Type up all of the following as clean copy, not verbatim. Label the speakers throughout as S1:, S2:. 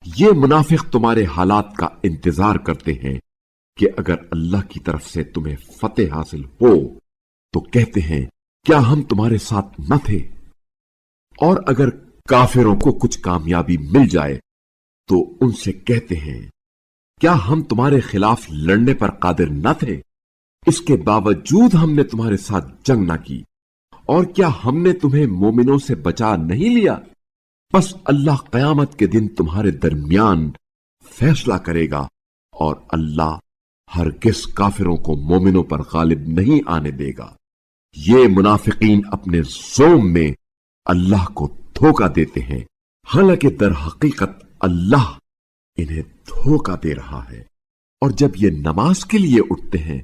S1: یہ منافق تمہارے حالات کا انتظار کرتے ہیں کہ اگر اللہ کی طرف سے تمہیں فتح حاصل ہو تو کہتے ہیں کیا ہم تمہارے ساتھ نہ تھے، اور اگر کافروں کو کچھ کامیابی مل جائے تو ان سے کہتے ہیں کیا ہم تمہارے خلاف لڑنے پر قادر نہ تھے، اس کے باوجود ہم نے تمہارے ساتھ جنگ نہ کی، اور کیا ہم نے تمہیں مومنوں سے بچا نہیں لیا؟ بس اللہ قیامت کے دن تمہارے درمیان فیصلہ کرے گا، اور اللہ ہرگز کافروں کو مومنوں پر غالب نہیں آنے دے گا۔ یہ منافقین اپنے زوم میں اللہ کو دھوکہ دیتے ہیں، حالانکہ در حقیقت اللہ انہیں دھوکہ دے رہا ہے، اور جب یہ نماز کے لیے اٹھتے ہیں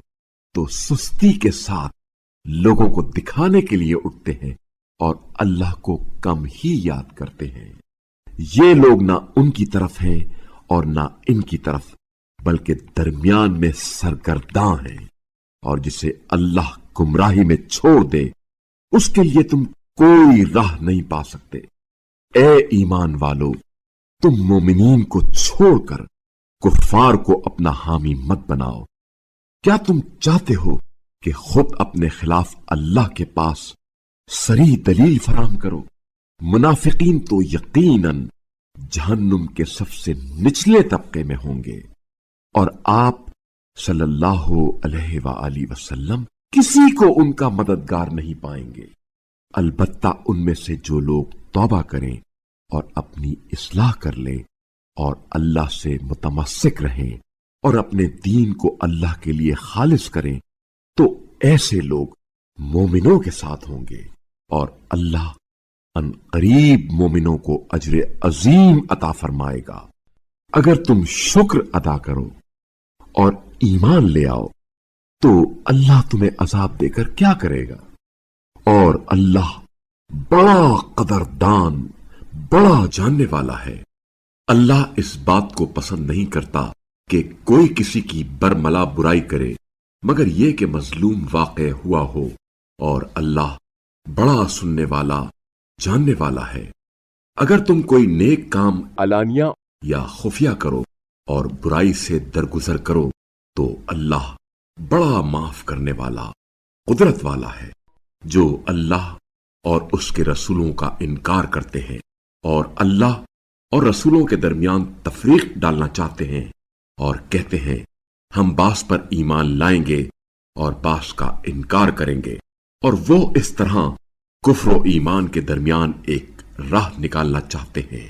S1: تو سستی کے ساتھ لوگوں کو دکھانے کے لیے اٹھتے ہیں اور اللہ کو کم ہی یاد کرتے ہیں۔ یہ لوگ نہ ان کی طرف ہیں اور نہ ان کی طرف، بلکہ درمیان میں سرگرداں ہیں، اور جسے اللہ گمراہی میں چھوڑ دے اس کے لیے تم کوئی راہ نہیں پا سکتے۔ اے ایمان والو، تم مومنین کو چھوڑ کر کفار کو اپنا حامی مت بناؤ۔ کیا تم چاہتے ہو کہ خود اپنے خلاف اللہ کے پاس صریح دلیل فراہم کرو؟ منافقین تو یقیناً جہنم کے سب سے نچلے طبقے میں ہوں گے، اور آپ صلی اللہ علیہ وآلہ وسلم کسی کو ان کا مددگار نہیں پائیں گے، البتہ ان میں سے جو لوگ توبہ کریں اور اپنی اصلاح کر لیں اور اللہ سے متمسک رہیں اور اپنے دین کو اللہ کے لیے خالص کریں تو ایسے لوگ مومنوں کے ساتھ ہوں گے، اور اللہ ان قریب مومنوں کو اجر عظیم عطا فرمائے گا۔ اگر تم شکر ادا کرو اور ایمان لے آؤ تو اللہ تمہیں عذاب دے کر کیا کرے گا؟ اور اللہ بڑا قدردان، بڑا جاننے والا ہے۔ اللہ اس بات کو پسند نہیں کرتا کہ کوئی کسی کی برملا برائی کرے مگر یہ کہ مظلوم واقع ہوا ہو، اور اللہ بڑا سننے والا جاننے والا ہے۔ اگر تم کوئی نیک کام علانیہ یا خفیہ کرو اور برائی سے درگزر کرو تو اللہ بڑا معاف کرنے والا قدرت والا ہے۔ جو اللہ اور اس کے رسولوں کا انکار کرتے ہیں اور اللہ اور رسولوں کے درمیان تفریق ڈالنا چاہتے ہیں اور کہتے ہیں ہم بعض پر ایمان لائیں گے اور بعض کا انکار کریں گے، اور وہ اس طرح کفر و ایمان کے درمیان ایک راہ نکالنا چاہتے ہیں،